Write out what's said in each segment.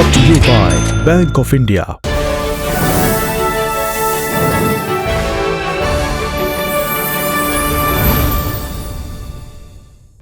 brought to you by Bank of India.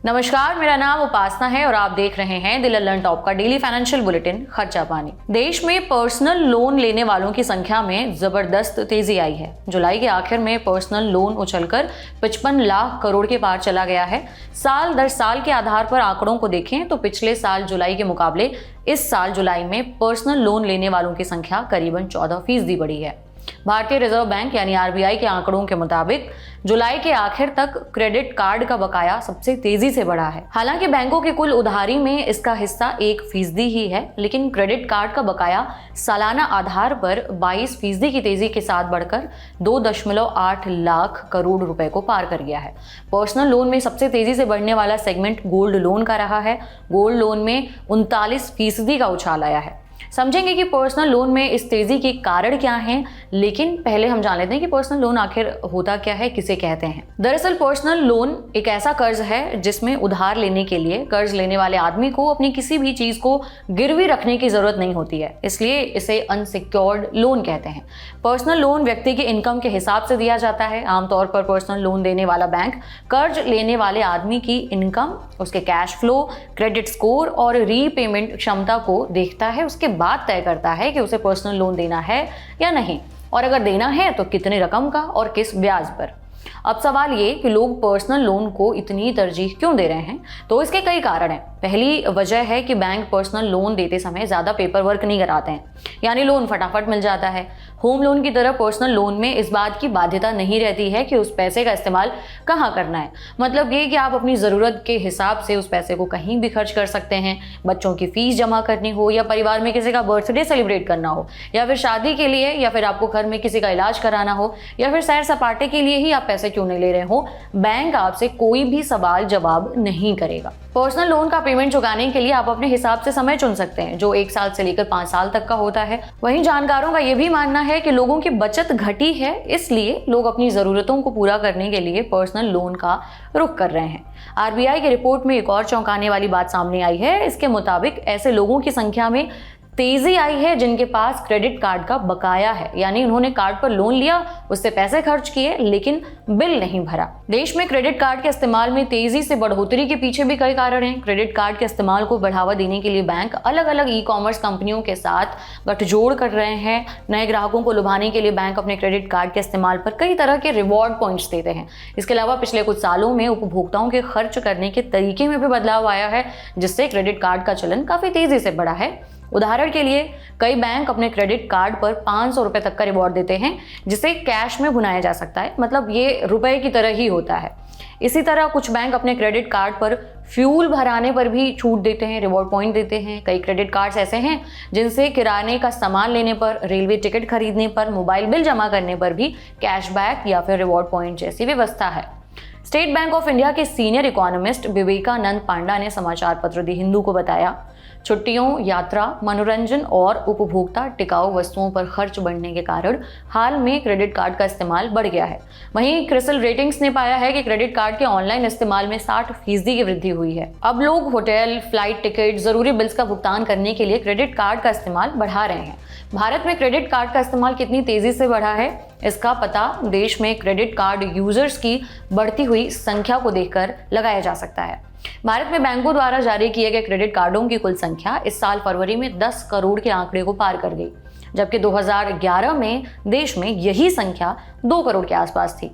नमस्कार, मेरा नाम उपासना है और आप देख रहे हैं द लल्लन टॉप का डेली फाइनेंशियल बुलेटिन खर्चा पानी। देश में पर्सनल लोन लेने वालों की संख्या में जबरदस्त तेजी आई है। जुलाई के आखिर में पर्सनल लोन उछलकर 55 लाख करोड़ के पार चला गया है। साल दर साल के आधार पर आंकड़ों को देखें तो पिछले साल जुलाई के मुकाबले इस साल जुलाई में पर्सनल लोन लेने वालों की संख्या करीबन 14% बढ़ी है। भारतीय रिजर्व बैंक यानी आरबीआई के आंकड़ों के मुताबिक जुलाई के आखिर तक क्रेडिट कार्ड का बकाया सबसे तेजी से बढ़ा है। हालांकि बैंकों की कुल उधारी में इसका हिस्सा 1% ही है, लेकिन क्रेडिट कार्ड का बकाया सालाना आधार पर 22% की तेजी के साथ बढ़कर 2.8 लाख करोड़ रुपए को पार कर गया है। पर्सनल लोन में सबसे तेजी से बढ़ने वाला सेगमेंट गोल्ड लोन का रहा है। गोल्ड लोन में 39% का उछाल आया है। समझेंगे कि पर्सनल लोन में इस तेजी के कारण क्या हैं, लेकिन पहले हम जान लेते हैं कि पर्सनल लोन आखिर होता क्या है, किसे कहते हैं। दरअसल पर्सनल लोन एक ऐसा कर्ज है जिसमें उधार लेने के लिए कर्ज लेने वाले आदमी को अपनी किसी भी चीज को गिरवी रखने की जरूरत नहीं होती है, इसलिए इसे अनसिक्योर्ड लोन कहते हैं। पर्सनल लोन व्यक्ति के इनकम के हिसाब से दिया जाता है। आमतौर पर पर्सनल लोन देने वाला बैंक कर्ज लेने वाले आदमी की इनकम, उसके कैश फ्लो, क्रेडिट स्कोर और रीपेमेंट क्षमता को देखता है। उसके बाद तय करता है कि उसे पर्सनल लोन देना है या नहीं, और अगर देना है तो कितने रकम का और किस ब्याज पर। अब सवाल ये कि लोग पर्सनल लोन को इतनी तरजीह क्यों दे रहे हैं, तो इसके कई कारण हैं। पहली वजह है कि बैंक पर्सनल लोन देते समय ज़्यादा पेपर वर्क नहीं कराते हैं, यानी लोन फटाफट मिल जाता है। होम लोन की तरह पर्सनल लोन में इस बात की बाध्यता नहीं रहती है कि उस पैसे का इस्तेमाल कहाँ करना है। मतलब ये कि आप अपनी ज़रूरत के हिसाब से उस पैसे को कहीं भी खर्च कर सकते हैं। बच्चों की फीस जमा करनी हो, या परिवार में किसी का बर्थडे सेलिब्रेट करना हो, या फिर शादी के लिए, या फिर आपको घर में किसी का इलाज कराना हो, या फिर सैर सपाटे के लिए ही आप पैसे क्यों नहीं ले रहे हो, बैंक आपसे कोई भी सवाल जवाब नहीं करेगा। पर्सनल लोन का पेमेंट चुकाने के लिए आप अपने हिसाब से समय चुन सकते हैं, जो 1 साल से लेकर 5 साल तक का होता है। वहीं जानकारों का यह भी मानना है कि लोगों की बचत घटी है, इसलिए लोग अपनी जरूरतों को पूरा करने के लिए पर्सनल लोन का रुख कर रहे हैं। आरबीआई की रिपोर्ट में एक और चौंकाने वाली बात सामने आई है। इसके मुताबिक ऐसे लोगों की संख्या में तेजी आई है जिनके पास क्रेडिट कार्ड का बकाया है, यानी उन्होंने कार्ड पर लोन लिया, उससे पैसे खर्च किए, लेकिन बिल नहीं भरा। देश में क्रेडिट कार्ड के इस्तेमाल में तेजी से बढ़ोतरी के पीछे भी कई कारण हैं। क्रेडिट कार्ड के इस्तेमाल को बढ़ावा देने के लिए बैंक अलग अलग ई-कॉमर्स कंपनियों के साथ गठजोड़ कर रहे हैं। नए ग्राहकों को लुभाने के लिए बैंक अपने क्रेडिट कार्ड के इस्तेमाल पर कई तरह के रिवॉर्ड पॉइंट्स देते हैं। इसके अलावा पिछले कुछ सालों में उपभोक्ताओं के खर्च करने के तरीके में भी बदलाव आया है, जिससे क्रेडिट कार्ड का चलन काफी तेजी से बढ़ा है। उदाहरण के लिए कई बैंक अपने क्रेडिट कार्ड पर 500 रुपए तक का रिवॉर्ड देते हैं, जिसे कैश में भुनाया जा सकता है। मतलब ये रुपए की तरह ही होता है। इसी तरह कुछ बैंक अपने क्रेडिट कार्ड पर फ्यूल भराने पर भी छूट देते हैं, रिवॉर्ड पॉइंट देते हैं। कई क्रेडिट कार्ड्स ऐसे हैं जिनसे किराने का सामान लेने पर, रेलवे टिकट खरीदने पर, मोबाइल बिल जमा करने पर भी कैशबैक या फिर रिवॉर्ड पॉइंट जैसी व्यवस्था है। स्टेट बैंक ऑफ इंडिया के सीनियर इकोनॉमिस्ट विवेकानंद पांडा ने समाचार पत्र द हिंदू को बताया, छुट्टियों, यात्रा, मनोरंजन और उपभोक्ता टिकाऊ वस्तुओं पर खर्च बढ़ने के कारण हाल में क्रेडिट कार्ड का इस्तेमाल बढ़ गया है। वहीं क्रिसल रेटिंग्स ने पाया है कि क्रेडिट कार्ड के ऑनलाइन इस्तेमाल में 60% की वृद्धि हुई है। अब लोग होटल, फ्लाइट टिकट, जरूरी बिल्स का भुगतान करने के लिए क्रेडिट कार्ड का इस्तेमाल बढ़ा रहे हैं। भारत में क्रेडिट कार्ड का इस्तेमाल कितनी तेजी से बढ़ा है, इसका पता देश में क्रेडिट कार्ड यूजर्स की बढ़ती हुई संख्या को देखकर लगाया जा सकता है। भारत में बैंकों द्वारा जारी किए गए क्रेडिट कार्डों की कुल संख्या इस साल फरवरी में 10 करोड़ के आंकड़े को पार कर गई, जबकि 2011 में देश में यही संख्या 2 करोड़ के आसपास थी।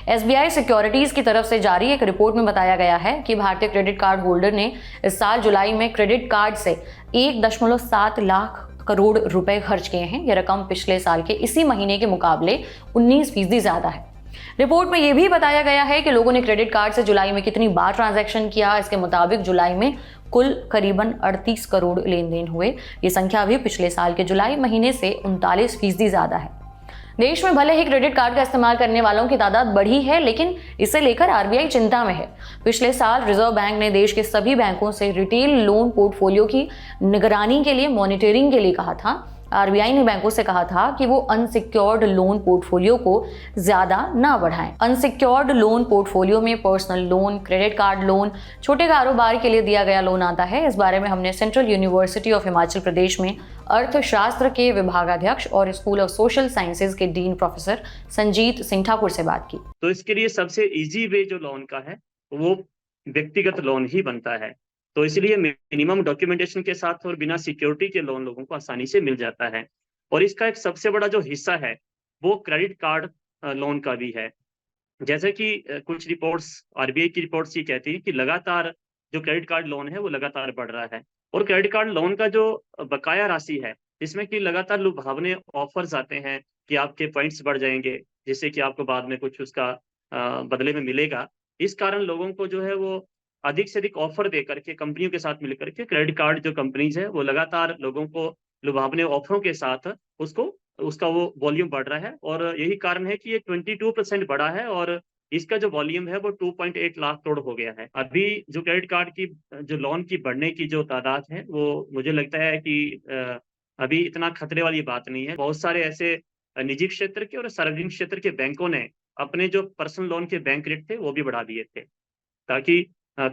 एसबीआई सिक्योरिटीज की तरफ से जारी एक रिपोर्ट में बताया गया है कि भारतीय क्रेडिट कार्ड होल्डर ने इस साल जुलाई में क्रेडिट कार्ड से 1.7 लाख करोड़ रुपए खर्च किए हैं। यह रकम पिछले साल के इसी महीने के मुकाबले 19% ज्यादा है। रिपोर्ट में यह भी बताया गया है कि लोगों ने क्रेडिट कार्ड से जुलाई में कितनी बार ट्रांजैक्शन किया। इसके मुताबिक जुलाई में कुल करीबन 38 करोड़ लेन देन हुए। ये संख्या भी पिछले साल के जुलाई महीने से 39% ज्यादा है। देश में भले ही क्रेडिट कार्ड का इस्तेमाल करने वालों की तादाद बढ़ी है, लेकिन इसे लेकर आरबीआई चिंता में है। पिछले साल रिजर्व बैंक ने देश के सभी बैंकों से रिटेल लोन पोर्टफोलियो की निगरानी के लिए, मॉनिटरिंग के लिए कहा था। आरबीआई ने बैंकों से कहा था कि वो अनसिक्योर्ड लोन पोर्टफोलियो को ज्यादा ना बढ़ाएं। अनसिक्योर्ड लोन पोर्टफोलियो में personal loan, credit card loan, छोटे कारोबार के लिए दिया गया लोन आता है। इस बारे में हमने central university of Himachal Pradesh में अर्थशास्त्र के विभागाध्यक्ष और स्कूल ऑफ सोशल साइंसेज के डीन प्रोफेसर संजीत सिंह ठाकुर से बात की। तो इसके लिए सबसे इजी वे जो लोन का है वो व्यक्तिगत लोन ही बनता है। तो इसलिए मिनिमम डॉक्यूमेंटेशन के साथ और बिना सिक्योरिटी के लोन लोगों को आसानी से मिल जाता है। और इसका एक सबसे बड़ा जो हिस्सा है वो क्रेडिट कार्ड लोन का भी है। जैसे कि कुछ रिपोर्ट्स, आरबीआई की रिपोर्ट्स ये कहती है कि लगातार जो क्रेडिट कार्ड लोन है वो लगातार बढ़ रहा है। और क्रेडिट कार्ड लोन का जो बकाया राशि है, जिसमें कि लगातार लुभावने ऑफर्स आते हैं कि आपके पॉइंट्स बढ़ जाएंगे, जिससे कि आपको बाद में कुछ उसका बदले में मिलेगा। इस कारण लोगों को जो है वो अधिक से अधिक ऑफर दे करके कंपनियों के साथ मिलकर के क्रेडिट कार्ड जो कंपनीज है वो लगातार लोगों को लुभावने ऑफरों के साथ उसका वो वॉल्यूम बढ़ रहा है। और यही कारण है कि ये 22% बढ़ा है और इसका जो वॉल्यूम है वो 2.8 लाख करोड़ हो गया है। अभी जो क्रेडिट कार्ड की जो लोन की बढ़ने की जो तादाद है वो मुझे लगता है कि अभी इतना खतरे वाली बात नहीं है। बहुत सारे ऐसे निजी क्षेत्र के और सार्वजनिक क्षेत्र के बैंकों ने अपने जो पर्सनल लोन के बैंक रेट थे वो भी बढ़ा दिए थे, ताकि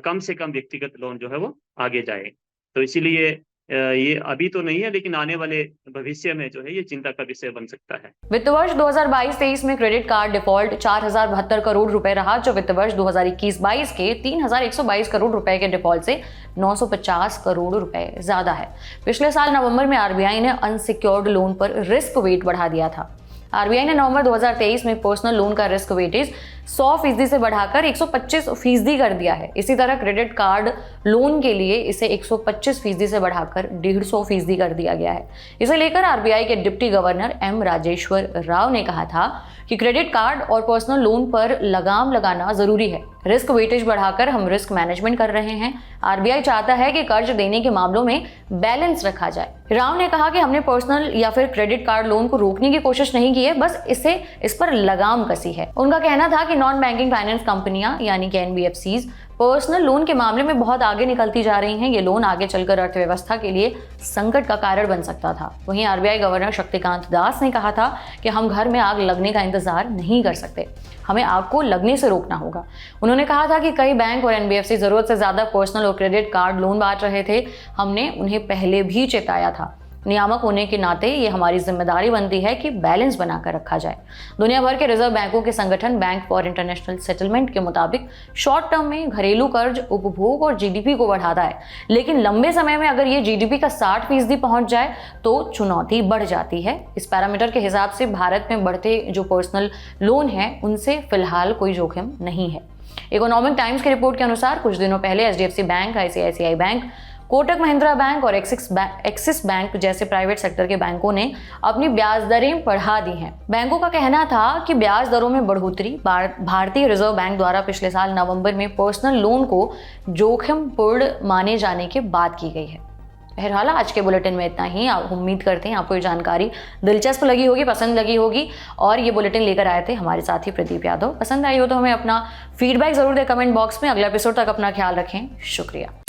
कम से कम व्यक्तिगत लोन जो है वो आगे जाए। तो इसीलिए ये अभी तो नहीं है, लेकिन आने वाले भविष्य में जो है ये चिंता का विषय बन सकता है। वित्त वर्ष 2022-23 में क्रेडिट कार्ड डिफॉल्ट 4072 करोड़ रुपए रहा, जो वित्त वर्ष 2021-22 के 3122 करोड़ रुपए के डिफॉल्ट से 950 करोड़ रुपए ज्यादा है। पिछले साल नवंबर में आरबीआई ने अनसिक्योर्ड लोन पर रिस्क वेट बढ़ा दिया था। आरबीआई ने नवंबर 2023 में पर्सनल लोन का रिस्क वेटेज 100% से बढ़ाकर 125% कर दिया है। इसी तरह क्रेडिट कार्ड लोन के लिए इसे 125% से बढ़ाकर 150% कर दिया गया है। इसे लेकर आरबीआई के deputy governor M Rajeshwar Rao ने कहा था कि क्रेडिट कार्ड और पर्सनल लोन पर लगाम लगाना जरूरी है। रिस्क वेटेज बढ़ाकर हम रिस्क मैनेजमेंट कर रहे हैं। आरबीआई चाहता है कि कर्ज देने के मामलों में बैलेंस रखा जाए। राव ने कहा कि हमने पर्सनल या फिर क्रेडिट कार्ड लोन को रोकने की कोशिश नहीं की है, बस इस पर लगाम कसी है। उनका कहना था कि नॉन बैंकिंग फाइनेंस कंपनियां यानी कि एनबीएफसीज पर्सनल लोन के मामले में बहुत आगे निकलती जा रही हैं। ये लोन आगे चलकर अर्थव्यवस्था के लिए संकट का कारण बन सकता था। वहीं आरबीआई गवर्नर शक्तिकांत दास ने कहा था कि हम घर में आग लगने का इंतजार नहीं कर सकते, हमें आग को लगने से रोकना होगा। उन्होंने कहा था कि कई बैंक और एनबीएफसी जरूरत से ज्यादा पर्सनल और क्रेडिट कार्ड लोन बांट रहे थे। हमने उन्हें पहले भी चेताया था। नियामक होने के नाते ये हमारी जिम्मेदारी बनती है कि बैलेंस बनाकर रखा जाए। दुनिया भर के रिजर्व बैंकों के संगठन बैंक फॉर इंटरनेशनल सेटलमेंट के मुताबिक शॉर्ट टर्म में घरेलू कर्ज उपभोग और जीडीपी को बढ़ाता है, लेकिन लंबे समय में अगर ये जीडीपी का 60% पहुंच जाए तो चुनौती बढ़ जाती है। इस पैरामीटर के हिसाब से भारत में बढ़ते जो पर्सनल लोन है उनसे फिलहाल कोई जोखिम नहीं है। इकोनॉमिक टाइम्स की रिपोर्ट के अनुसार कुछ दिनों पहले HDFC bank, ICICI bank, Kotak Mahindra bank और एक्सिस बैंक जैसे प्राइवेट सेक्टर के बैंकों ने अपनी ब्याज दरें बढ़ा दी हैं। बैंकों का कहना था कि ब्याज दरों में बढ़ोतरी भारतीय रिजर्व बैंक द्वारा पिछले साल नवंबर में पर्सनल लोन को जोखिमपूर्ण माने जाने के बाद की गई है। बहरहाल आज के बुलेटिन में इतना ही। आप उम्मीद करते हैं आपको ये जानकारी दिलचस्प लगी होगी, पसंद लगी होगी। और ये बुलेटिन लेकर आए थे हमारे साथी प्रदीप यादव। पसंद आई हो तो हमें अपना फीडबैक जरूर दें कमेंट बॉक्स में। अगले एपिसोड तक अपना ख्याल रखें। शुक्रिया।